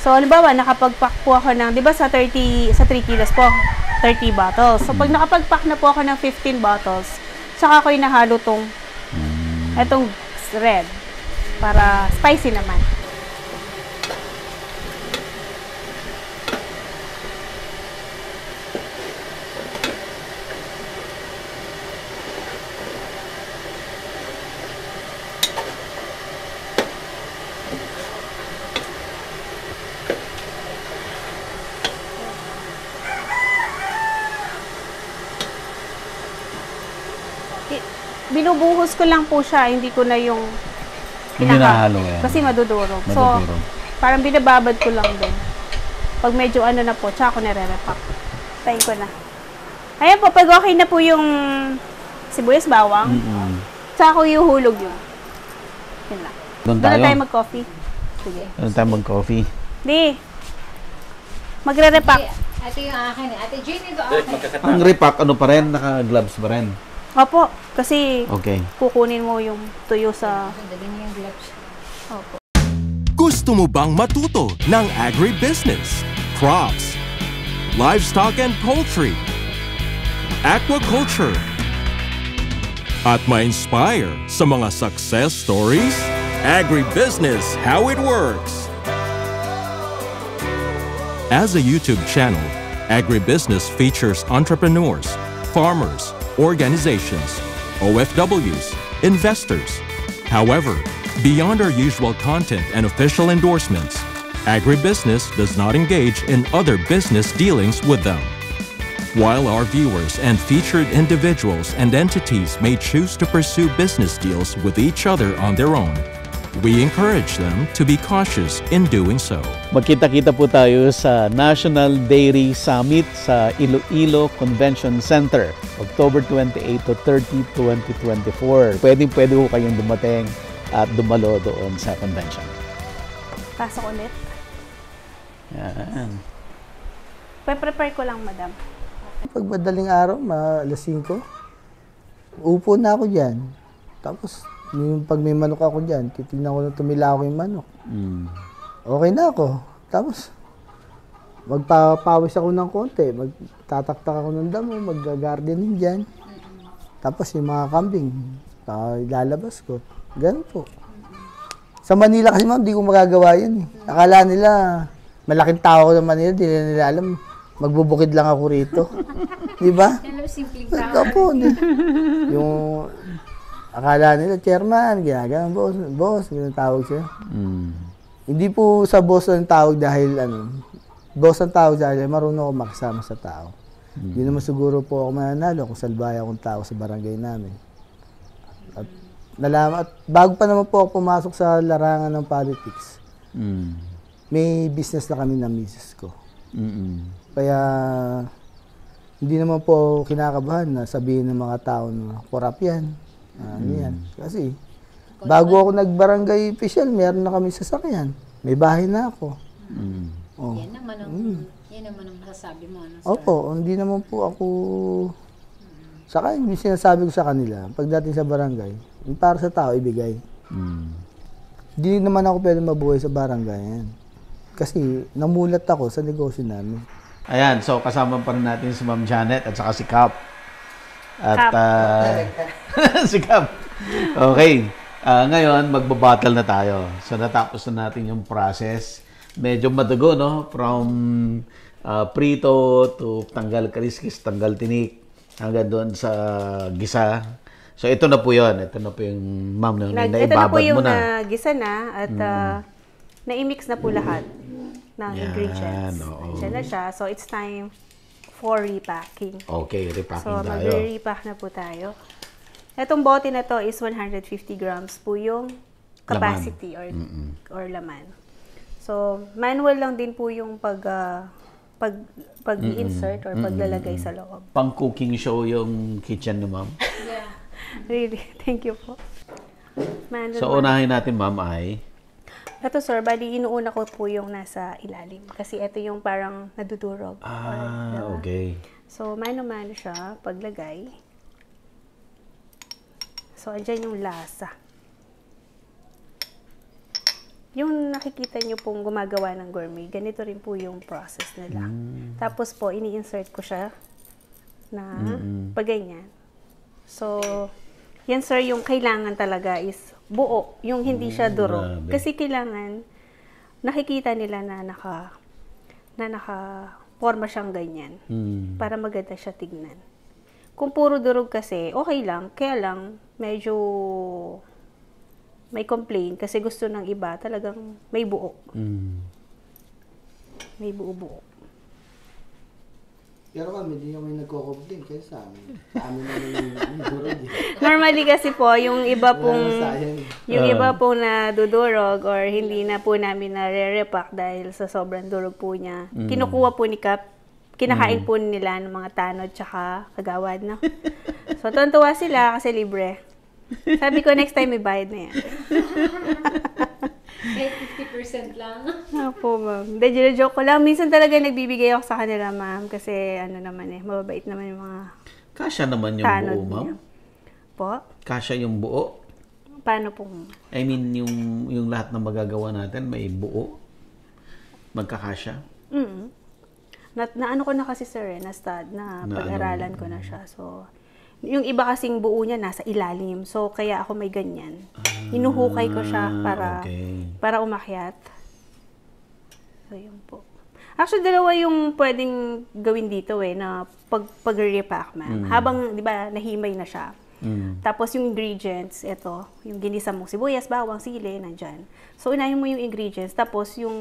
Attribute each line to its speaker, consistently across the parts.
Speaker 1: So, halimbawa, nakapag-pack po ako ng, di ba sa 3 kilos po, 30 bottles. So, pag nakapag-pack na po ako ng 15 bottles, saka ko inahalo itong red para spicy naman. Binubuhos ko lang po siya, hindi ko na yung
Speaker 2: hinahalo yan.
Speaker 1: Kasi madudurog. So, parang binababad ko lang din. Pag medyo ano na po, tsaka ko nare-repack. Tayin ko na. Ayan po, pag okay na po yung sibuyas bawang, tsaka ko ihulog yun. Yun lang.
Speaker 2: Doon
Speaker 1: na tayo mag-coffee. Sige.
Speaker 2: Doon tayo mag-coffee.
Speaker 1: Di. Magre-repack.
Speaker 3: Ito yung akin. Ate Jenny, ito akin.
Speaker 2: Ang repack, ano pa rin? Naka-gloves pa rin?
Speaker 1: Opo, kasi
Speaker 2: okay.
Speaker 1: Kukunin mo yung tuyo sa...
Speaker 3: yung gloves.
Speaker 1: Opo.
Speaker 4: Gusto mo bang matuto ng agribusiness, crops, livestock and poultry, aquaculture, at ma-inspire sa mga success stories? Agribusiness, how it works! As a YouTube channel, Agribusiness features entrepreneurs, farmers, organizations, OFWs, investors. However, beyond our usual content and official endorsements, Agribusiness does not engage in other business dealings with them. While our viewers and featured individuals and entities may choose to pursue business deals with each other on their own, we encourage them to be cautious in doing so.
Speaker 2: Magkita-kita po tayo sa National Dairy Summit sa Iloilo Convention Center, October 28 to 30, 2024. Pwede po kayong dumating at dumalo doon sa convention.
Speaker 1: Pasok ulit.
Speaker 2: Yan.
Speaker 1: Prepare ko lang, madam.
Speaker 5: Pag madaling araw, alas 5, upo na ako dyan. Tapos, pag may manok ako dyan, titignan ko na tumilako yung manok. Okay na ako. Tapos, magpapawis ako ng konti. Magtataktak ako ng damo, mag-gardening dyan. Tapos, yung mga kambing, ilalabas ko. Ganun po. Sa Manila kasi ma'am, di ko magagawa yun. Akala nila, malaking tao ko sa Manila, di nila alam, magbubukid lang ako rito. Di ba?
Speaker 3: Simpleng
Speaker 5: tao. Opo. Yung akala nila, chairman, ginagawa, boss, ganun tawag siya. Hindi po sa boss ang tawag dahil, boss ang tawag dahil marunong ako makasama sa tao. Hindi naman siguro po ako mananalo kung salbaya akong tao sa barangay namin. At nalaman, at bago pa naman po ako pumasok sa larangan ng politics, may business na kami na misis ko. Kaya, hindi naman po kinakabahan na sabihin ng mga tao na korap yan. Yan. Kasi, bago ako nag-barangay official, meron na kami sasakyan. May bahay na ako.
Speaker 3: Oh. Yan naman ang masasabi mo.
Speaker 5: Opo, hindi naman po ako... Saka yung sinasabi ko sa kanila, pagdating sa barangay, para sa tao, ibigay. Hindi naman ako pwede mabuhay sa barangay. Yan. Kasi namulat ako sa negosyo namin.
Speaker 2: Ayan, so kasama pa rin natin si Ma'am Janet at saka si Cap. At si Cap. Okay. Ngayon, magbabattle na tayo. So natapos na natin yung process. Medyo madugo, no? From prito to tanggal kaliskis, tanggal tinik, hanggang doon sa gisa. So ito na po yun. Ito na po yung ma'am na naibabad mo na. Ito na po yung
Speaker 1: gisa na at na-mix na po lahat ng ingredients. Diyan na siya. So it's time for repacking.
Speaker 2: Okay, repacking tayo.
Speaker 1: So mag-repack na po tayo. Itong bote na to is 150 grams po yung capacity or laman. So manual lang din po yung pag-insert or paglalagay sa loob.
Speaker 2: Pang-cooking show yung kitchen ni ma'am.
Speaker 1: Yeah. Really, thank you po. Manual
Speaker 2: so unahin natin ma'am ay?
Speaker 1: Ito sir, bali inuuna ko po yung nasa ilalim. Kasi ito yung parang nadudurog.
Speaker 2: Okay.
Speaker 1: So mano-mano siya paglagay. So andyan yung lasa. yung nakikita nyo pong gumagawa ng gourmet, ganito rin po yung process nila. Tapos po, ini-insert ko siya na pag ganyan. So, yan sir, yung kailangan talaga is buo, yung hindi siya durog.
Speaker 2: Grabe.
Speaker 1: Kasi kailangan, nakikita nila na naka-forma siyang ganyan. Para maganda siya tignan. Kung puro durog kasi, okay lang. Kaya lang, medyo may complaint kasi gusto ng iba talagang may buo. May buo-buo.
Speaker 5: Pero kami, hindi kami nagko-complain kasi sa amin. Sa amin naman yung durog eh.
Speaker 1: Normally kasi po, yung iba
Speaker 5: Wala
Speaker 1: pong
Speaker 5: nang sayang.
Speaker 1: yung iba pong nadudurog or hindi na po namin na-re-repack dahil sa sobrang durog po niya. Kinukuha po ni Kap, kinakain po nila ng mga tanod tsaka kagawad, no? So, tuwan-tuwa sila kasi libre. Sabi ko, next time may bayad na yan.
Speaker 3: Kahit 50% lang.
Speaker 1: Opo, ma'am. Hindi, joke ko lang. Minsan talaga nagbibigay ako sa kanila, ma'am. Kasi ano naman mababait naman yung mga
Speaker 2: Kasya naman yung
Speaker 1: tanod
Speaker 2: buo, ma'am?
Speaker 1: niya. Po?
Speaker 2: Kasya yung buo?
Speaker 1: Paano po?
Speaker 2: I mean, yung lahat ng magagawa natin, may buo? Magkakasya?
Speaker 1: Na ano ko na kasi sir, na
Speaker 2: Na
Speaker 1: pag-aralan ko na siya. So, yung iba kasing buo niya nasa ilalim. So, kaya ako may ganyan. Hinuhukay ko siya para umakyat. So, yun po. Actually, dalawa yung pwedeng gawin dito na pag-repack, ma'am. Habang, di ba, nahimay na siya. Tapos yung ingredients, ito, yung ginisa mong sibuyas, bawang, sili, nandyan. So, unahin mo yung ingredients. Tapos, yung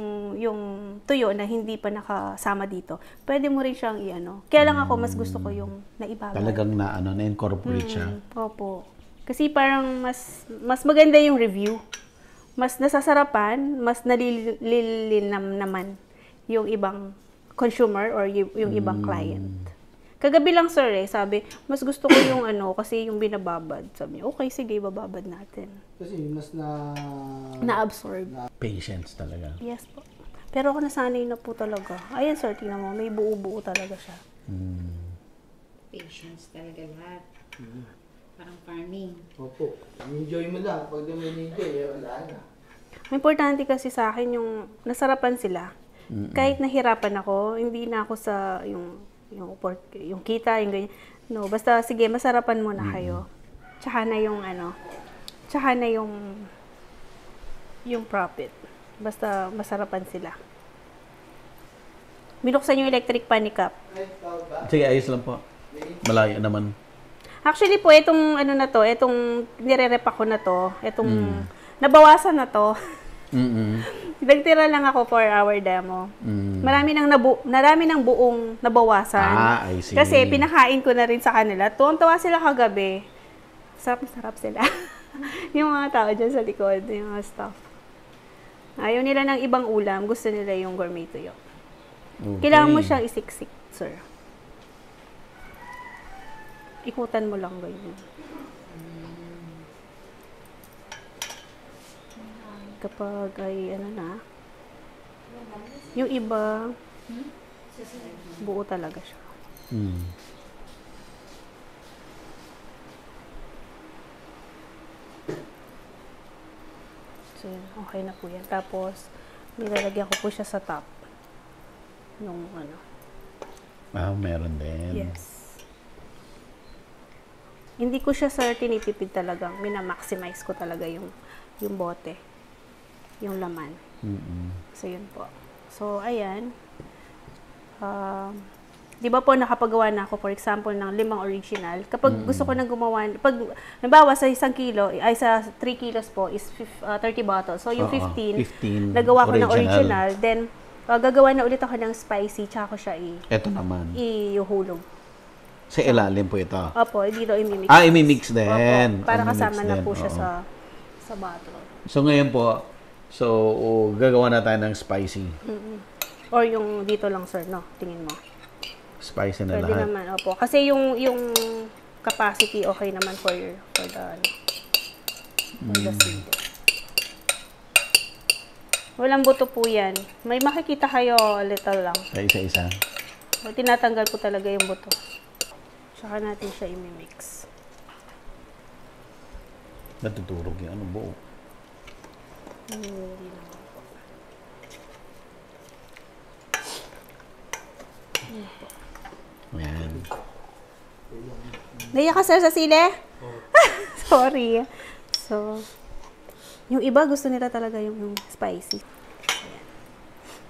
Speaker 1: tuyo na hindi pa nakasama dito, pwede mo rin siyang i-ano. Kaya lang ako, mas gusto ko yung naibabad.
Speaker 2: Talagang na-incorporate siya.
Speaker 1: Opo. Kasi parang mas maganda yung review. Mas nasasarapan, mas nalilinam naman yung ibang consumer or yung ibang client. Kagabi lang sir sabi, mas gusto ko yung kasi yung binababad. Sabi niya, okay, sige, bababad natin.
Speaker 5: Kasi mas
Speaker 1: Na-absorb.
Speaker 2: Patience talaga.
Speaker 1: Yes po. Pero ako nasanay na po talaga. Ayan sir, tingnan mo, may buo-buo talaga siya.
Speaker 3: Patience talaga lahat. Parang farming.
Speaker 5: Opo. Enjoy mo lang. Pag di mo enjoy, wala na.
Speaker 1: Importante kasi sa akin yung nasarapan sila. Kahit nahirapan ako, hindi na ako sa yung kita, yung ganyan. No, basta sige, masarapan muna kayo. Tsaka na yung tsaka na yung profit. Basta masarapan sila. Binuksan yung electric pan ni Kap.
Speaker 2: Sige, ayos lang po. Malayo naman.
Speaker 1: Actually po, itong itong nire-repack ko na to, itong nabawasan na to. Nagtira lang ako 4-hour demo. Marami nang buong nabawasan.
Speaker 2: I see.
Speaker 1: Kasi pinakain ko na rin sa kanila. Tuwang-tuwa sila kagabi. Sarap sila. Yung mga tao dyan sa likod, yung mga staff. Ayaw nila ng ibang ulam. Gusto nila yung gourmet tuyo.
Speaker 2: Okay.
Speaker 1: Kailangan mo siyang isiksik, sir. Ikutan mo lang ganyan. Kapag ay yung iba buo talaga siya. So okay na po yan. Tapos nilalagyan ko po siya sa top yung
Speaker 2: meron din.
Speaker 1: yes. Hindi ko siya sir tinitipid talagang minamaximize ko talaga yung bote, yung laman. So, yun po. So, ayan. Di ba po nakapagawa na ako, for example, ng 5 original. Kapag gusto ko nang gumawa, nabawa sa 1 kilo, ay sa 3 kilos po, is 30 bottles. So, yung 15 nagawa ko ng original. Then, gagawa na ulit ako ng spicy, tsaka ko siya
Speaker 2: Ito naman.
Speaker 1: ihulog.
Speaker 2: Sa ilalim po ito.
Speaker 1: Opo, dito imimix.
Speaker 2: Imimix din.
Speaker 1: Opo, para kasama na
Speaker 2: din.
Speaker 1: po siya sa bottle.
Speaker 2: So, ngayon po, gagawa na tayo ng spicy.
Speaker 1: Or yung dito lang, sir, no? Tingin mo.
Speaker 2: Spicy na
Speaker 1: Pwede
Speaker 2: lahat.
Speaker 1: naman, opo. Kasi yung capacity, okay naman for the seed. Walang buto po yan. May makikita kayo, little lang.
Speaker 2: Sa isa-isa.
Speaker 1: So, tinatanggal ko talaga yung buto. Tsaka natin siya imimix.
Speaker 2: Natuturog yung buo.
Speaker 1: Hindi naman.
Speaker 2: Ayan.
Speaker 1: Naiyak ka, sir, sa sili? Sorry. So, yung iba gusto nila talaga yung spicy. Ayan.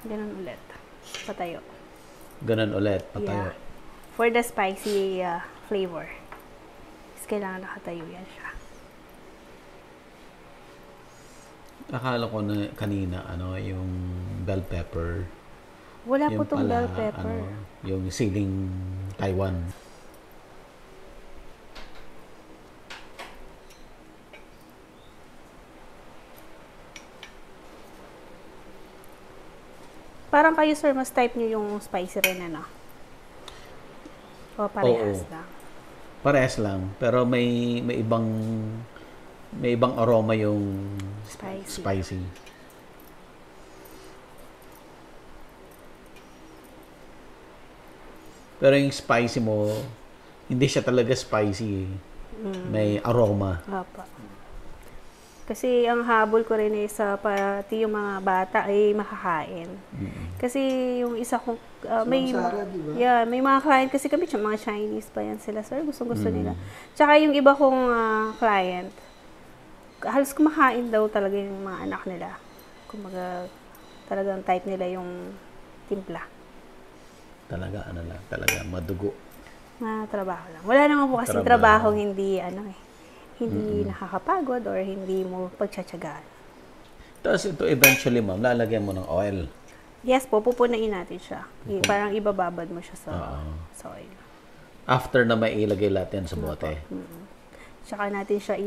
Speaker 1: Ganun ulit. Patayo.
Speaker 2: Ganun ulit, patayo.
Speaker 1: Yeah. For the spicy flavor. Is kailangan nakatayo yan siya.
Speaker 2: Akala ko na kanina, yung bell pepper.
Speaker 1: Wala po
Speaker 2: Yung
Speaker 1: tong
Speaker 2: pala,
Speaker 1: bell pepper.
Speaker 2: yung siling Taiwan.
Speaker 1: Parang kayo, sir, mas type nyo yung spicy rin, ano? O parehas
Speaker 2: Oo.
Speaker 1: lang?
Speaker 2: Parehas lang, pero may ibang aroma yung
Speaker 1: Spicy.
Speaker 2: spicy. Pero yung spicy mo, hindi siya talaga spicy. May aroma.
Speaker 1: Opo. Kasi ang habol ko rin is pati yung mga bata ay makakain. Kasi yung isa kong may
Speaker 5: Sara, di ba?
Speaker 1: yeah, may mga client kasi kami mga Chinese pa yan sila, sir. Gusto nila. Tsaka yung iba kong client, halos kumakain daw talaga yung mga anak nila. Kumaga talagang type nila yung timpla.
Speaker 2: Talaga madugo.
Speaker 1: Mga trabaho lang. Wala naman po kasi trabaho hindi hindi nakakapagod or hindi mo pagtsatsagaan.
Speaker 2: Tapos ito eventually, ma'am, lalagyan mo ng oil.
Speaker 1: Yes po, pupunain natin siya. Parang ibababad mo siya sa oil.
Speaker 2: After na may ilagay lahat yan sa bote.
Speaker 1: Tsaka natin siya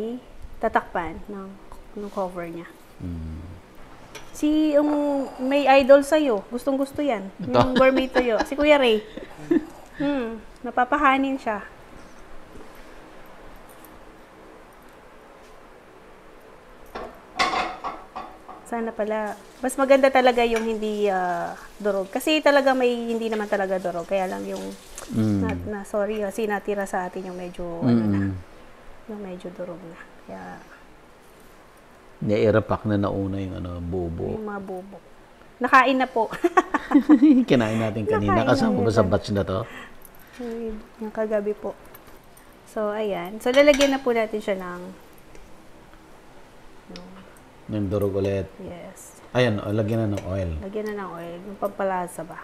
Speaker 1: tatakpan ng cover niya. Yung may idol sa'yo, gustong-gusto yan. Yung gourmet sa'yo. Si Kuya Ray. Napapahanin siya. Sana pala. Mas maganda talaga yung hindi durog. Kasi talaga may hindi naman talaga durog. Kaya lang yung, sorry, kasi natira sa atin yung medyo, yung medyo durog na. Kaya,
Speaker 2: Nairapak na nauna yung bubo.
Speaker 1: yung mga bubo. Nakain na po.
Speaker 2: Kinain natin kanina.
Speaker 1: Nakain
Speaker 2: Kasama
Speaker 1: na
Speaker 2: ba sa
Speaker 1: yan.
Speaker 2: batch na to?
Speaker 1: Yung kagabi po. So, ayan. So, lalagyan na po natin siya ng,
Speaker 2: Yung durog ulit.
Speaker 1: yes.
Speaker 2: Ayan, lagyan na ng oil.
Speaker 1: Lagyan na ng oil. Yung pampalasa ba?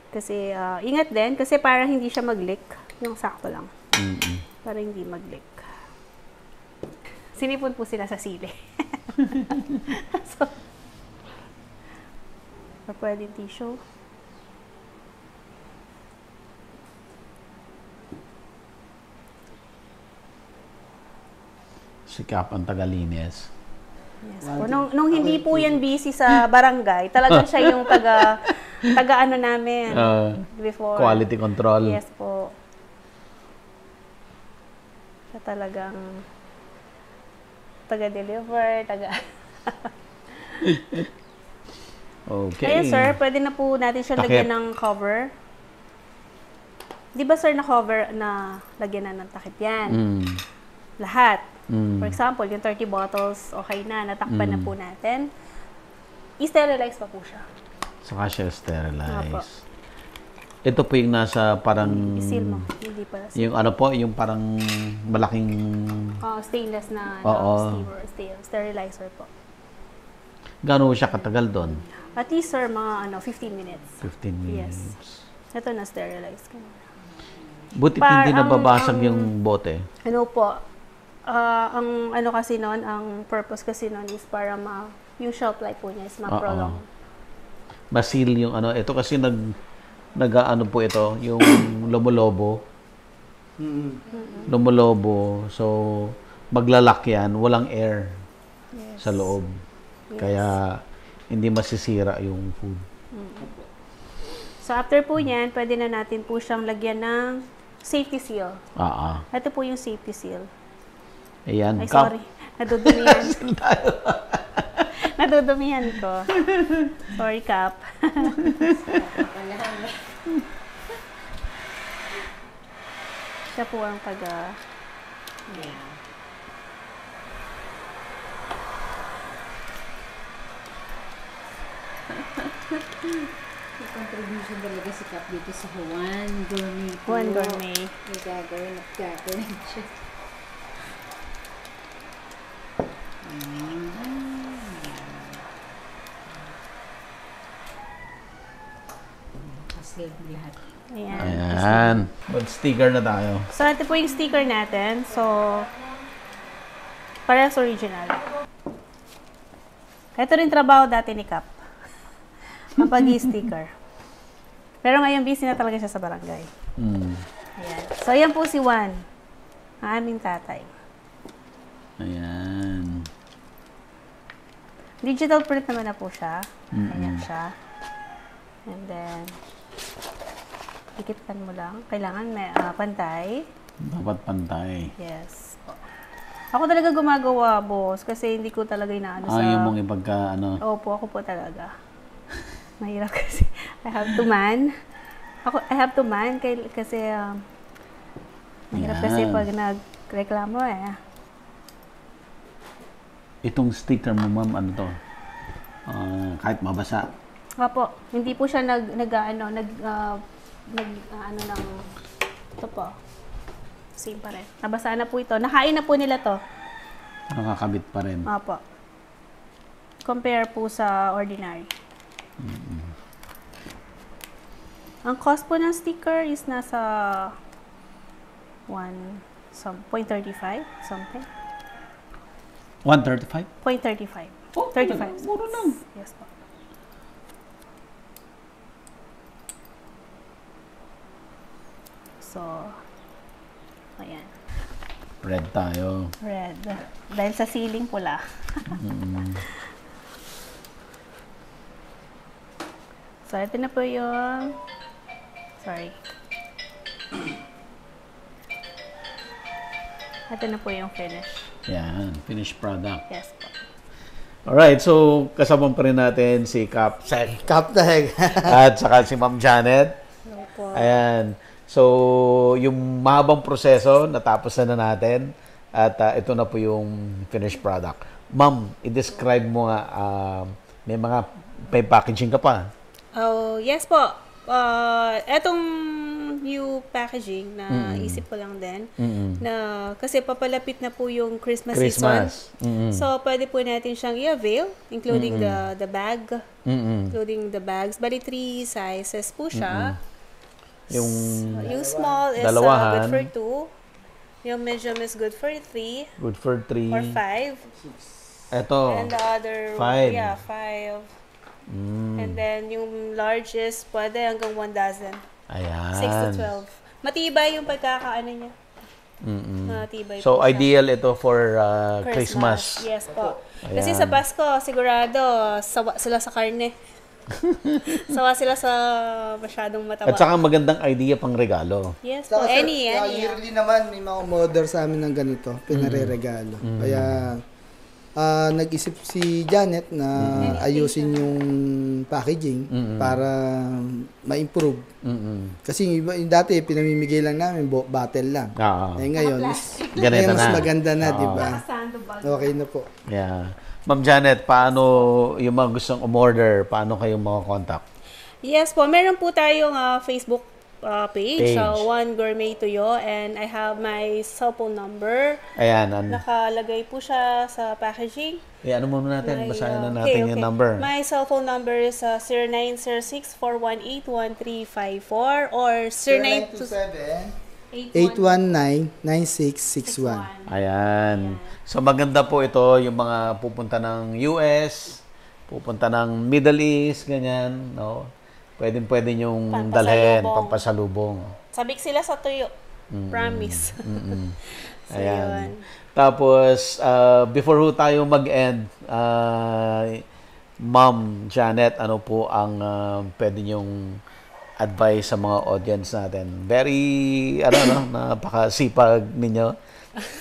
Speaker 1: Kasi, ingat din. Kasi parang hindi siya mag-leak. Yung sakto lang. Para hindi mag-leak. Sinipon po sila sa sili. So, pwede tissue.
Speaker 2: Sikap ang Tagalinis.
Speaker 1: Yes po. Nung hindi po yan busy sa barangay, talagang siya yung taga ano namin before.
Speaker 2: Quality control.
Speaker 1: Yes po. Siya talagang taga-deliver,
Speaker 2: Okay.
Speaker 1: Kaya sir, pwede na po natin siya
Speaker 2: Takip.
Speaker 1: lagyan ng cover. Di ba sir, na cover na lagyan na ng takip yan? Lahat. For example, yung 30 bottles, okay na, natakpan na po natin. I-sterilize pa po siya.
Speaker 2: Saka siya
Speaker 1: Opo.
Speaker 2: sterilize. Ito po yung nasa parang...
Speaker 1: I-seal mo. Hindi pala.
Speaker 2: Yung yung parang malaking...
Speaker 1: Stainless na
Speaker 2: Oo.
Speaker 1: sterilizer po.
Speaker 2: Gano'n siya katagal doon?
Speaker 1: At least sir, mga 15 minutes.
Speaker 2: 15 minutes.
Speaker 1: Ito na sterilize ko.
Speaker 2: Buti hindi nababasag yung bote.
Speaker 1: Ano po, ang ano kasi noon, ang purpose kasi noon is para yung shelf life po niya is ma-prolong.
Speaker 2: Masil yung ito kasi nag-ano po ito, yung lumulobo. Lumulobo. So, maglalak yan, walang air sa loob. Kaya, hindi masisira yung food.
Speaker 1: So, after po yan, pwede na natin po siyang lagyan ng safety seal. Ito po yung safety seal.
Speaker 2: Ayan.
Speaker 1: Ay, sorry. Nadudumihan. Nadudumihan ko. Sorry, Cap. Siya po ang
Speaker 3: May contribution talaga si Kap dito sa Juan Gourmet.
Speaker 1: Juan Gourmet.
Speaker 3: May gagawin at gagawin siya. Kasi lahat.
Speaker 1: Ayan.
Speaker 2: Ayan. Mag-sticker na tayo.
Speaker 1: So, ito po yung sticker natin. So, parehas original. Ito rin trabaho dati ni Kap. Mapag-sticker. Pero ngayon, busy na talaga siya sa barangay. Ayan. So, ayan po si Juan. Ang aming tatay.
Speaker 2: Ayan.
Speaker 1: Digital print naman na po siya. Ayan siya. And then, dikitkan mo lang. Kailangan may pantay.
Speaker 2: Dapat pantay.
Speaker 1: Yes. Ako talaga gumagawa, boss. Kasi hindi ko talaga inaano sa...
Speaker 2: Yung mong ipagka, ano.
Speaker 1: Opo, ako po talaga. Mahirap kasi. I have to man. I have to man kasi mahirap kasi pag nagreklamo eh.
Speaker 2: Itong sticker mo, ma'am, ano to? Kahit mabasa.
Speaker 1: Opo, hindi po siya ng ito po. Same pa rin. Nabasa na po ito. Nakain na po nila to.
Speaker 2: Nakakabit pa rin.
Speaker 1: Opo. Compare po sa ordinary. Ang cost po ng sticker is nasa 0.35 something.
Speaker 2: 135?
Speaker 1: 0.35.
Speaker 2: Oh,
Speaker 1: 35.
Speaker 2: mura lang.
Speaker 1: Yes po. So, ayan.
Speaker 2: Red tayo.
Speaker 1: Red. Dahil sa ceiling pula. So, ito na po yung... Sorry. Ito na po yung finish.
Speaker 2: Yan, finished product.
Speaker 1: Yes po.
Speaker 2: Alright, so kasama pa rin natin si Kap
Speaker 5: Kaptag.
Speaker 2: at saka si Ma'am Janet.
Speaker 1: Opo.
Speaker 2: Ayan. So, yung mahabang proseso, natapos na natin. At ito na po yung finished product. Ma'am, i-describe mo nga, may packaging ka pa.
Speaker 1: Oh, yes po. Etong new packaging na isip ko lang din na kasi papalapit na po yung Christmas season. So pwede po natin siyang i-avail including the bag, including the bags. Bali 3 sizes po siya.
Speaker 2: Yung
Speaker 1: Small is
Speaker 2: dalawahan.
Speaker 1: good for 2. Yung medium is good for 3
Speaker 2: good for 3.
Speaker 1: or 5.
Speaker 2: Ito,
Speaker 1: And the other
Speaker 2: 5.
Speaker 1: yeah, 5. And then yung large is pwede hanggang 1 dozen.
Speaker 2: Ayan.
Speaker 1: 6 to 12. Matibay yung pagkakaano niya. Matibay
Speaker 2: So,
Speaker 1: po siya.
Speaker 2: ideal ito for Christmas.
Speaker 1: Yes po.
Speaker 2: Ayan.
Speaker 1: Kasi sa Pasko, sigurado, sawa sila sa karne. Sawa sila sa masyadong mataba.
Speaker 2: At saka magandang idea pang regalo.
Speaker 1: Yes po. Any.
Speaker 5: Yearly naman, may mga umorder sa amin ng ganito, pinareregalo. Kaya, nag-isip si Janet na ayusin yung packaging para ma-improve. Kasi yung dati, pinamimigay lang namin, bottle lang. Ngayon,
Speaker 2: Ganito
Speaker 5: mas
Speaker 2: na.
Speaker 5: maganda na, di ba? Okay na po.
Speaker 2: Yeah. Ma'am Janet, paano yung mga gustong umorder, paano kayo makakontakt?
Speaker 1: Yes po. Meron po tayong Facebook page.
Speaker 2: Page.
Speaker 1: One Gourmet Tuyo. And I have my cellphone number.
Speaker 2: Ayan.
Speaker 1: Nakalagay po siya sa packaging.
Speaker 2: Ano muna natin? Basahin na natin yung number.
Speaker 1: My cellphone number is 0906-418-1354 or
Speaker 5: 0927-819-9661.
Speaker 2: Ayan. So maganda po ito yung mga pupunta ng US, pupunta ng Middle East, ganyan, no? Pwede nyong dalhin, pampasalubong.
Speaker 1: Sabik sila sa tuyo. Promise. So,
Speaker 2: Ayan.
Speaker 1: yun.
Speaker 2: Tapos, before ho tayo mag-end, Ma'am Janet, ano po ang pwede nyong advice sa mga audience natin? Very, napakasipag ninyo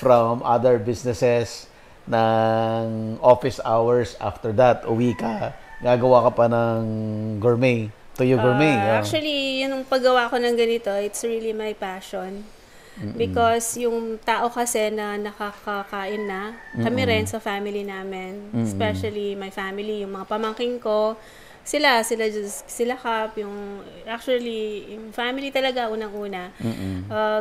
Speaker 2: from other businesses ng office hours. After that, uwi ka, gagawa ka pa ng gourmet. Tuyo Gourmet.
Speaker 1: Actually, yung paggawa ko ng ganito, it's really my passion. Because yung tao kasi na nakakakain na, kami rin sa family namin, especially my family, yung mga pamangking ko, sila Kap, actually, yung family talaga, unang-una.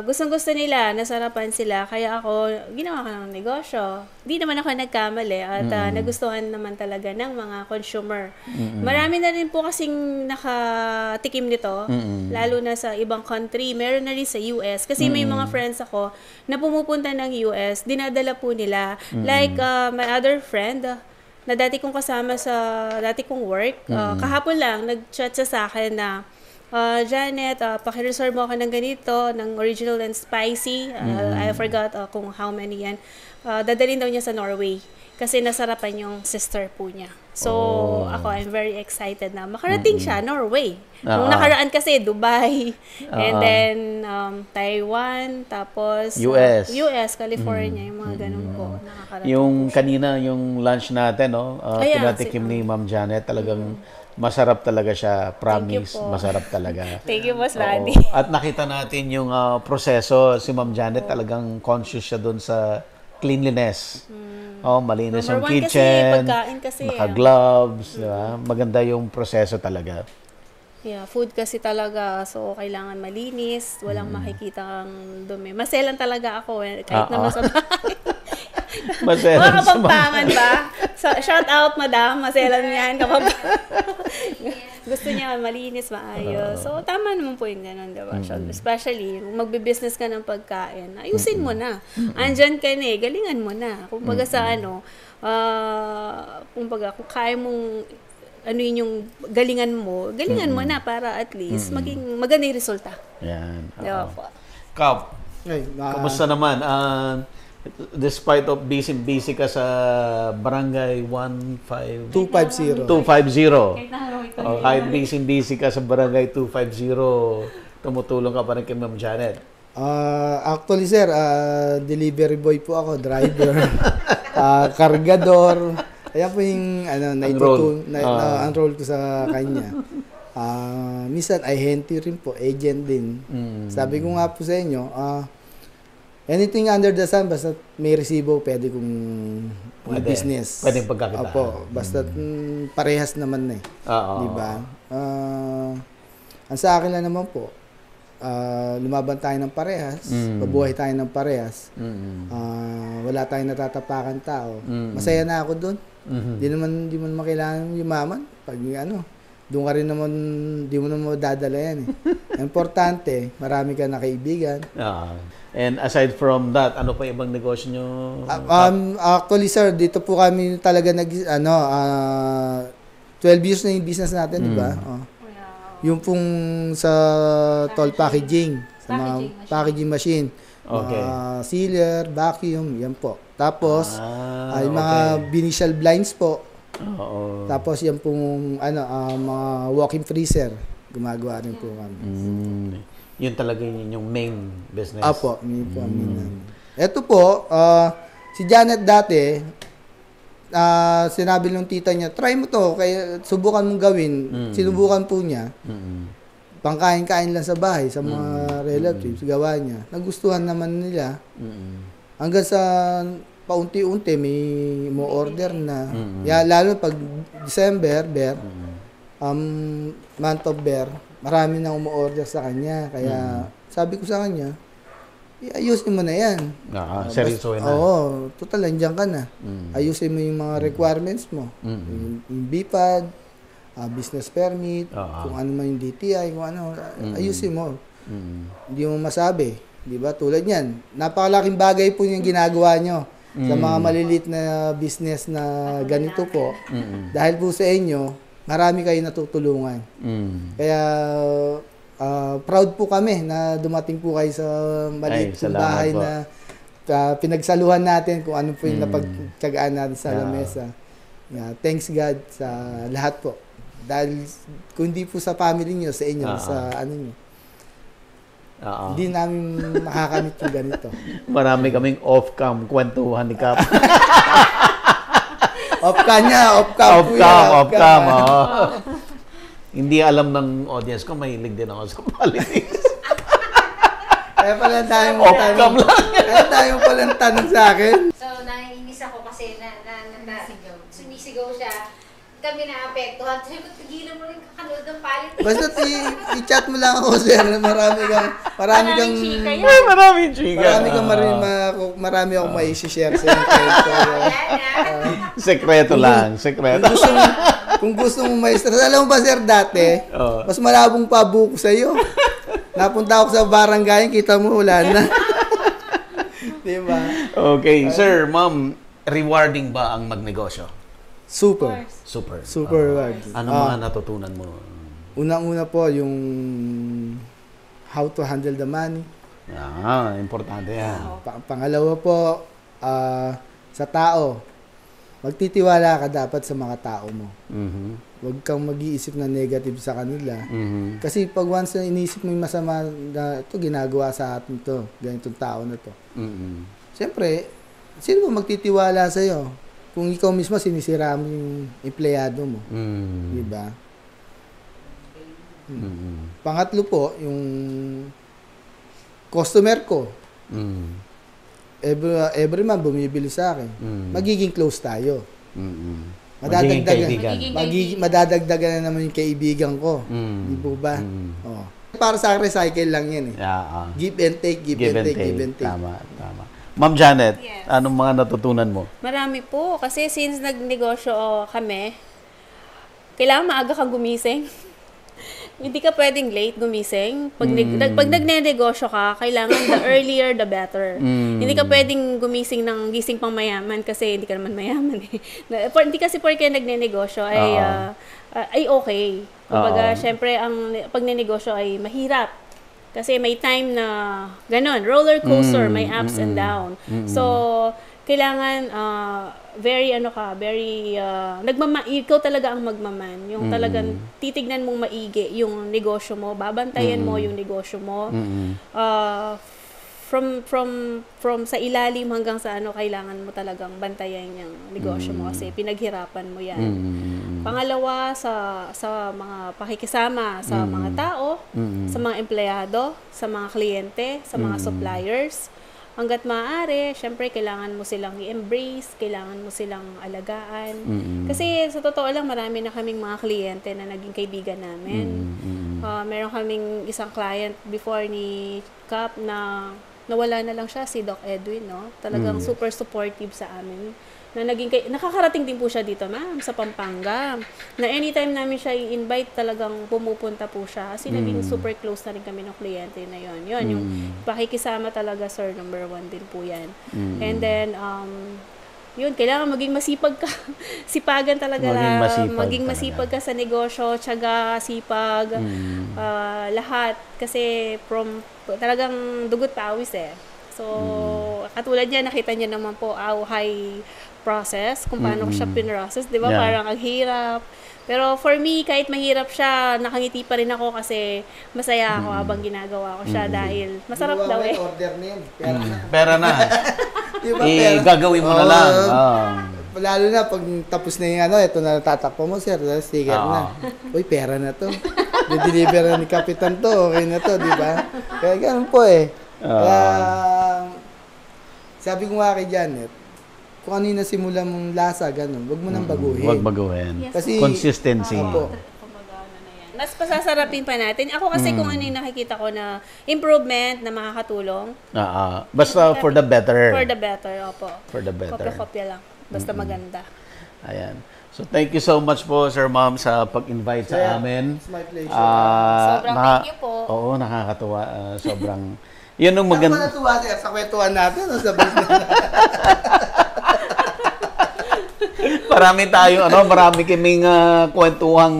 Speaker 1: Gustong-gusto nila, nasarapan sila, kaya ako, ginawa ko ng negosyo. Di naman ako nagkamali, at nagustuhan naman talaga ng mga consumer. Marami na rin po kasing nakatikim nito, lalo na sa ibang country, meron na rin sa US, kasi may mga friends ako na pumupunta ng US, dinadala po nila. Like, my other friend, na dati kong kasama sa dati kong work, kahapon lang, nag-chat siya sa akin na, Janet, paki-reserve mo ako ng ganito, ng original and spicy. I forgot kung how many yan. Dadalhin daw niya sa Norway kasi nasarapan yung sister po niya. So, ako, I'm very excited na makarating siya, Norway. Nung nakaraan kasi, Dubai, and then Taiwan, tapos US, California, yung mga ganun po. Nakakarating
Speaker 2: Yung
Speaker 1: po siya.
Speaker 2: kanina, yung lunch natin, no? Pinatikim ni Ma'am Janet, talagang masarap talaga siya. Promise,
Speaker 1: po.
Speaker 2: masarap talaga.
Speaker 1: Thank you, Boss
Speaker 2: Oo.
Speaker 1: Randy.
Speaker 2: At nakita natin yung proseso. Si Ma'am Janet talagang conscious siya doon sa cleanliness. Malinis yung
Speaker 1: Number one kasi,
Speaker 2: kitchen,
Speaker 1: pagkain kasi.
Speaker 2: naka-gloves, di ba? Maganda yung proseso talaga.
Speaker 1: Yeah, food kasi talaga. So, kailangan malinis. Walang makikita kang dumi. Maselan talaga ako. Kahit naman sa bahay.
Speaker 2: Maselan
Speaker 1: Mga
Speaker 2: sa
Speaker 1: Kapampangan ba? So, shout out, madam. Maselan yan. Kapampangan. Gusto niya malinis, maayos. So, tama naman po yung ganun, diba? So, especially, magbe-business ka ng pagkain, ayusin mo na. Andyan ka na galingan mo na. Kumbaga sa kumbaga, kung kaya mong yun yung galingan mo na para at least maging maganda yung resulta.
Speaker 2: Yan.
Speaker 1: Diba po?
Speaker 2: Kap,
Speaker 5: Ay,
Speaker 2: kamusta naman? Despite of busy ka sa barangay
Speaker 5: 250.
Speaker 2: 250. Kahit busy ka sa barangay 250, tumutulong ka pa rin kay Ma'am Janet.
Speaker 5: Actually, sir, delivery boy po ako, driver, kargador. Ayan po yung ang role ko sa kanya. Minsan, ay henti rin po, agent din. Sabi ko nga po sa inyo, anything under the sun, basta may resibo, pwede kong business.
Speaker 2: Pwede pagkakitaan.
Speaker 5: Opo, basta parehas naman na eh. Diba? Ang sa akin lang naman po, lumaban tayo ng parehas, mabuhay tayo ng parehas, wala tayong natatapakan tao. Masaya na ako doon. Di mo kailangan yumaman. Pag doon ka rin naman, di mo naman dadala yan eh. Importante, marami ka na kaibigan.
Speaker 2: And aside from that, ano pa ibang negosyo nyo?
Speaker 5: Actually, sir, dito po kami talaga 12 years na yung business natin, di ba? Yung pong sa toll packaging, sa mga packaging machine. Sealer, vacuum, yan po. Tapos, yung mga binicial blinds po. Tapos, yan pong mga walk-in freezer. Gumagawa rin po kami.
Speaker 2: Yun talaga yung main business.
Speaker 5: Apo, yun po ang main namin. Ito po, si Janet dati, sinabi ng tita niya, try mo to, kaya subukan mong gawin. Sinubukan po niya. Pangkain-kain lang sa bahay, sa mga relatives, gawa niya. Nagustuhan naman nila. Hanggang sa paunti-unti, may mo order na. Lalo pag December, month of bear, marami na umu-order sa kanya. Kaya sabi ko sa kanya, ayusin mo na yan.
Speaker 2: Seryoso na.
Speaker 5: Oo, total, nandiyan ka na. Ayusin mo yung mga requirements mo. Yung BPAD, business permit, kung ano man yung DTI, kung ano, ayusin mo. Hindi mo masabi. Di ba? Tulad yan. Napakalaking bagay po yung ginagawa nyo sa mga maliliit na business na ganito po. Dahil po sa inyo, marami kayo natutulungan. Kaya, proud po kami na dumating po kayo sa maliit na bahay po na pinagsaluhan natin kung ano po yung napagtyagaan natin sa lamesa. Thanks God sa lahat po. Dahil kung hindi po sa family nyo, sa inyo, sa ano nyo, hindi namin makakamit yung ganito.
Speaker 2: Marami kaming off-cam kwentuhan ni Kap.
Speaker 5: Off-cam.
Speaker 2: Hindi alam ng audience ko, mahilig din ako sa politics.
Speaker 5: Kaya pala tayong palang tanong sa akin.
Speaker 3: So, naiinis ako kasi sumisigaw siya. Kami na-apektuhan. Sabi ko, tigilan mo rin kakanood ng palit.
Speaker 5: Basta i-chat mo lang ako, sir. Marami kang
Speaker 1: Maraming chika yan.
Speaker 2: Ay, maraming chika.
Speaker 5: marami akong mai-share sa inyo.
Speaker 2: Sekreto lang, sekreto.
Speaker 5: Kung gusto mo maestra, alam mo ba, sir, dati, mas malabong pa buko sa'yo. Napunta ako sa barangay, kita mo, wala na. Diba?
Speaker 2: Okay, sir, ma'am, rewarding ba ang magnegosyo?
Speaker 5: Super.
Speaker 2: Super.
Speaker 5: Super rewarding.
Speaker 2: Ano mga natutunan mo?
Speaker 5: Unang-una po, yung how to handle the money.
Speaker 2: Importante yan.
Speaker 5: Pangalawa po, sa tao. Magtitiwala ka dapat sa mga tao mo. Huwag kang mag-iisip na negative sa kanila. Kasi pag once na inisip mo yung masama na ito, ginagawa sa atin to, ganitong tao na to. Siyempre, sino ba magtitiwala sa'yo? Kung ikaw mismo sinisira mo yung empleyado mo. Diba? Pangatlo po, yung customer ko. Every month bumibili sa akin. Magiging close tayo. Madadagdagan na naman yung kaibigan ko. Di po ba? Para sa akin, recycle lang yan eh. Give and take, give and take.
Speaker 2: Tama. Ma'am Janet, anong mga natutunan mo?
Speaker 1: Marami po. Kasi since nagnegosyo kami, kailangan maaga kang gumising. Hindi ka pwedeng late gumising. Pag nagne-negosyo ka, kailangan the earlier the better. Hindi ka pwedeng gumising ng gising pang mayaman kasi hindi ka naman mayaman eh. Hindi kasi porque nagne-negosyo ay okay. Kumbaga, syempre, ang pagnenegosyo ay mahirap. Kasi may time na ganun, roller coaster, may ups and down. So, kailangan ikaw talaga ang magmaman. Yung talagang titignan mong maigi yung negosyo mo, babantayan mo yung negosyo mo. From sa ilalim hanggang sa kailangan mo talagang bantayan yung negosyo mo kasi pinaghirapan mo yan. Pangalawa, sa mga pakikisama sa mga tao, sa mga empleyado, sa mga kliyente, sa mga suppliers. Hanggat maaari, syempre, kailangan mo silang i-embrace, kailangan mo silang alagaan. Kasi sa totoo lang, marami na kaming mga kliyente na naging kaibigan namin. Meron kaming isang client before ni Cap na nawala na lang siya, si Doc Edwin, no? Talagang super supportive sa amin. Na nakakarating din po siya dito, ma'am, sa Pampanga. Na anytime namin siya i-invite, talagang pumupunta po siya. Kasi naging super close na rin kami ng kliyente na yun. Yun, yung pakikisama talaga, sir, number 1 din po yan. And then, yun, kailangan maging masipag ka. Sipagan talaga. Maging masipag ka sa negosyo, tiyaga, sipag, lahat. Kasi talagang dugot pawis eh. So, katulad niya, nakita niya naman po, high process, kung paano ko siya pinrocess, di ba?
Speaker 2: Yeah.
Speaker 1: Parang ang hirap. Pero for me, kahit mahirap siya, nakangiti pa rin ako kasi masaya ako habang ginagawa ko siya dahil masarap daw eh.
Speaker 5: Order na yun.
Speaker 2: Pera na.
Speaker 5: Diba,
Speaker 2: Gagawin mo na lang.
Speaker 5: Lalo na pag tapos na yung ito na tatakpo mo, sir, sticker na. Uy, pera na to. De-deliver na ni Kapitan to, okay na to, di ba? Kaya ganun po eh. Sabi ko nga kay Janet, kung ano yung nasimula mong lasa, ganun, wag mo nang baguhin.
Speaker 2: Wag baguhin.
Speaker 1: Yes.
Speaker 2: Kasi consistency.
Speaker 1: Mas pasasarapin pa natin. Ako kasi kung ano yung nakikita ko na improvement na makakatulong.
Speaker 2: Basta for the better.
Speaker 1: For the better, opo.
Speaker 2: For the better.
Speaker 1: Kopya-kopya lang. Basta maganda.
Speaker 2: Ayan. So, thank you so much po, Sir Ma'am, sa pag-invite sa amin.
Speaker 5: It's my pleasure.
Speaker 1: Sobrang thank you po.
Speaker 2: Oo, nakakatuwa. Sobrang... Yun ang maganda.
Speaker 5: Ako natuwa, sir, sa kwentuhan natin o sa business.
Speaker 2: Marami kaming kwentuhang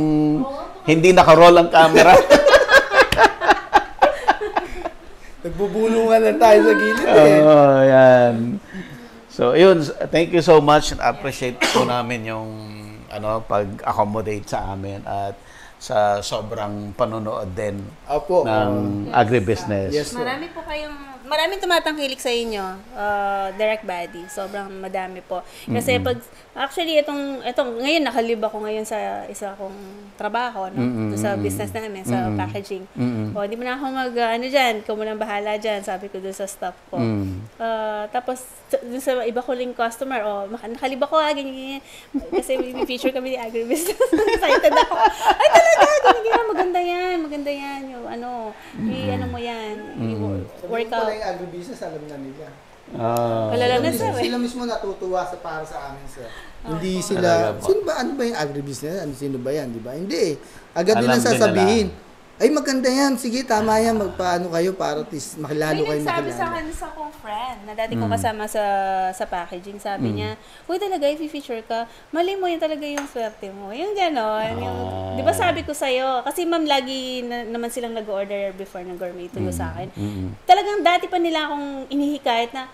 Speaker 2: hindi nakaroll ang camera.
Speaker 5: Nagbubulungan lang tayo sa gilid eh.
Speaker 2: Yan. So, yun. Thank you so much. Appreciate po namin yung pag-accommodate sa amin at sa sobrang panonood din ng agribusiness.
Speaker 5: Yes,
Speaker 1: Marami po kayong maraming tumatangkilik sa inyo, direct body. Sobrang madami po. Kasi actually, itong ngayon, nakalib ako ngayon sa isa kong trabaho, no? Sa business namin, sa packaging. O, di mo na ako dyan, ikaw mo nang bahala dyan, sabi ko doon sa staff ko. Tapos, doon sa iba ko ring customer, nakalib ako, ganyan. Kasi may feature kami ni Agribusiness. Excited ako. Ay, talaga, ganyan, maganda yan. Yung, ano mo yan, workout.
Speaker 5: Yung agribusiness, alam na nila.
Speaker 1: Kalala na, sir.
Speaker 5: Sila mismo natutuwa para sa amin, sir. Hindi sila, ano ba yung agribusiness? Sino ba yan, di ba? Hindi eh. Agad
Speaker 2: Alam
Speaker 5: nilang
Speaker 2: din
Speaker 5: sasabihin. Ay, maganda yan. Sige, tama yan. Magpaano kayo para makilalo kayo
Speaker 1: Sabi sa
Speaker 5: makilala.
Speaker 1: akin sa kong friend na dati ko kasama sa packaging, sabi niya, uy talaga, i-feature ka, mali mo yan talaga yung swerte mo. Yung gano'n. Di ba sabi ko sa'yo, kasi ma'am, lagi naman silang nag-order before ng gourmet tuyo sa akin. Talagang dati pa nila akong inihikayat na,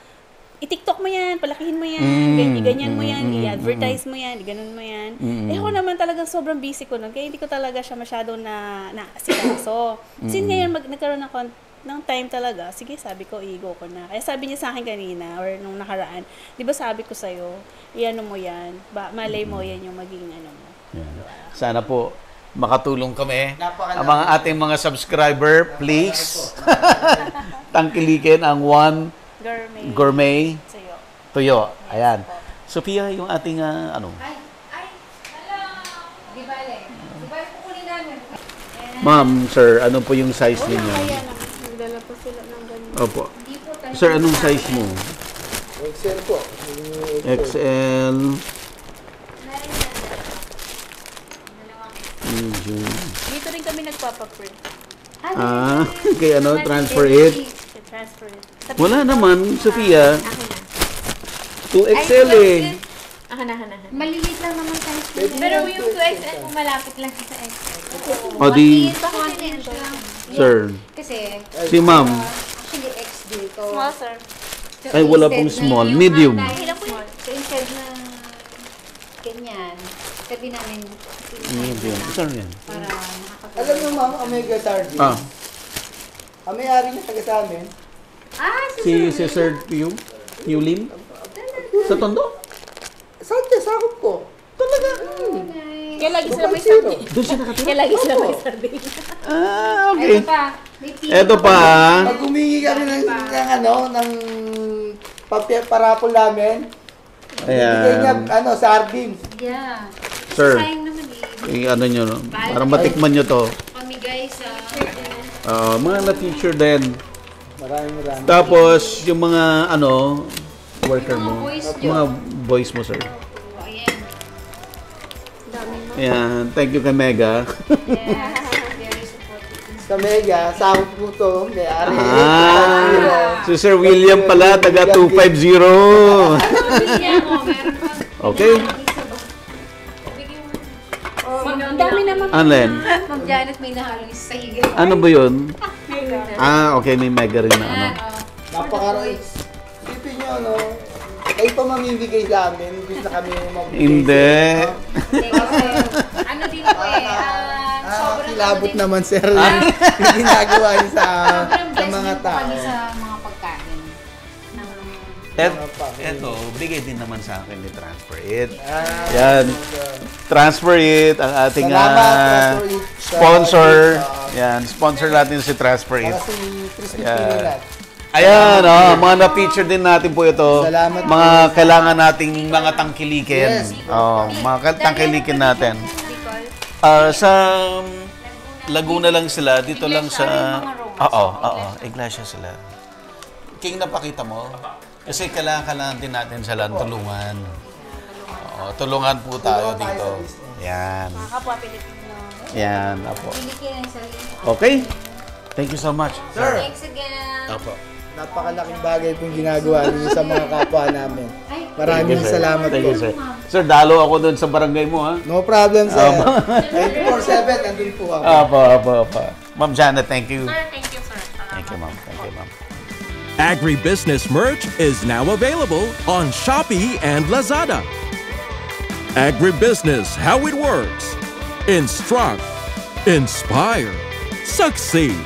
Speaker 1: i-TikTok mo yan, palakihin mo yan, ganyan mo yan, i-advertise mo yan, i-ganon mo yan. Ako naman talagang sobrang busy ko nun, kaya hindi ko talaga siya masyado na-asikaso. Since ngayon nagkaroon ng time talaga, sige, sabi ko, i-go ko na. Kaya sabi niya sa akin kanina, or nung nakaraan, di ba sabi ko sa'yo, i-ano mo yan, malay mo yan yung magiging ano mo.
Speaker 2: Sana po makatulong kami. Ang mga ating mga subscriber, please, tangkilikin ang Gourmet Tuyo. Ayan. Sophia, yung ating
Speaker 3: hello. Di bale. Kukunin namin.
Speaker 2: Ma'am, sir, ano po yung size ninyo?
Speaker 1: Nagdala po sila ng ganyan.
Speaker 2: Opo. Sir, anong size mo?
Speaker 5: XL po.
Speaker 2: XL. Medium.
Speaker 1: Dito rin kami nagpapaprint.
Speaker 2: Okay, transfer it.
Speaker 1: Transfer it.
Speaker 2: Wala naman, Sophia. 2XL eh.
Speaker 3: Maliliit lang naman tayo. Pero yung 2XL mo malapit lang sa XL.
Speaker 2: O di, sir.
Speaker 3: Kasi,
Speaker 2: Si ma'am.
Speaker 3: actually X dito.
Speaker 1: Small, sir.
Speaker 3: So,
Speaker 2: Ay, wala pong
Speaker 3: instead na
Speaker 2: small,
Speaker 3: yung
Speaker 2: medium.
Speaker 3: small. So, instead na ganyan, sabi namin,
Speaker 2: Medium. Sir yan.
Speaker 3: para
Speaker 5: Alam niyo, ma'am, Omega Sardine. Ang may-ari niya taga sa amin.
Speaker 2: Si Sir Yulin? Sa Tondo?
Speaker 5: Saan siya? Sakop ko. Talaga.
Speaker 1: Kaya lagi sila may sardine.
Speaker 2: Doon siya nakatira?
Speaker 1: Kaya lagi sila may sardine.
Speaker 2: Okay.
Speaker 3: Ito pa, may pino.
Speaker 2: Eto pa.
Speaker 5: Pag humingi kami ng parapol namin, bigay niya,
Speaker 2: Ayan.
Speaker 5: sardines.
Speaker 3: Yeah.
Speaker 2: Sir,
Speaker 3: Sayang naman eh.
Speaker 2: ano nyo, no? Para matikman nyo to.
Speaker 3: Kami guys,
Speaker 2: Mga na-feature din.
Speaker 5: Maraming.
Speaker 2: Tapos, yung mga, worker
Speaker 3: Yung mga
Speaker 2: mo.
Speaker 3: boys
Speaker 2: Mga boys mo, sir.
Speaker 3: ayan.
Speaker 2: Ayan. Thank you kay Mega.
Speaker 3: Yes, very supportive.
Speaker 5: Sa Mega, sakop po to. May-ari.
Speaker 2: Si Sir William pala, taga 250. Okay.
Speaker 1: Ang dami naman.
Speaker 2: Alin?
Speaker 3: Ma'am Janet may nahalong sa higit.
Speaker 2: Ano ba yun? Okay. May Mega rin na ano.
Speaker 5: Napaka-roy. Isipin nyo, kayo pa mamimigay sa amin. Gusto na kami mamigay.
Speaker 2: Hindi.
Speaker 3: Ano din po sobrang
Speaker 5: Kilabot naman, sir. Yung ginagawa niyo sa mga tao.
Speaker 3: Kami sa mga pagkain.
Speaker 2: Eto, bigay din naman sa akin ni Transfer It. Yan. Transfer It, ang ating
Speaker 5: Salamat, Transfer It.
Speaker 2: sponsor. Yan, sponsor natin si Transfer It.
Speaker 5: Para si Crispy
Speaker 2: Yeah.
Speaker 5: Pinilat.
Speaker 2: Ayan, mga na-feature din natin po ito.
Speaker 5: Salamat
Speaker 2: Mga kailangan nating mga tangkilikin.
Speaker 5: Yes.
Speaker 2: Mga tangkilikin natin. Sa Laguna lang sila, dito lang sa... Oo, Iglesia sila. King, napakita mo? Kasi kailangan din natin sila tulungan. Tulungan po tayo dito. Yan.
Speaker 1: Mga kapwa Pilipino.
Speaker 2: Yan, apo.
Speaker 3: Pilikin ang sarili.
Speaker 2: Okay? Thank you so much.
Speaker 5: Sir,
Speaker 3: Thanks again.
Speaker 2: Apo.
Speaker 5: napakalaking bagay pong ginagawa niyo sa mga kapwa namin. Maraming salamat
Speaker 2: Thank
Speaker 5: po.
Speaker 2: you, sir. Sir, dalo ako doon sa barangay mo, ha?
Speaker 5: No problem, sir. 24/7, nandun po ako.
Speaker 2: Apo. Ma'am Janet, thank you.
Speaker 1: Sir, thank you, sir.
Speaker 2: Thank you, ma'am. Thank you, ma'am.
Speaker 4: Agribusiness merch is now available on Shopee and Lazada. Agribusiness, how it works. Instruct, inspire, succeed.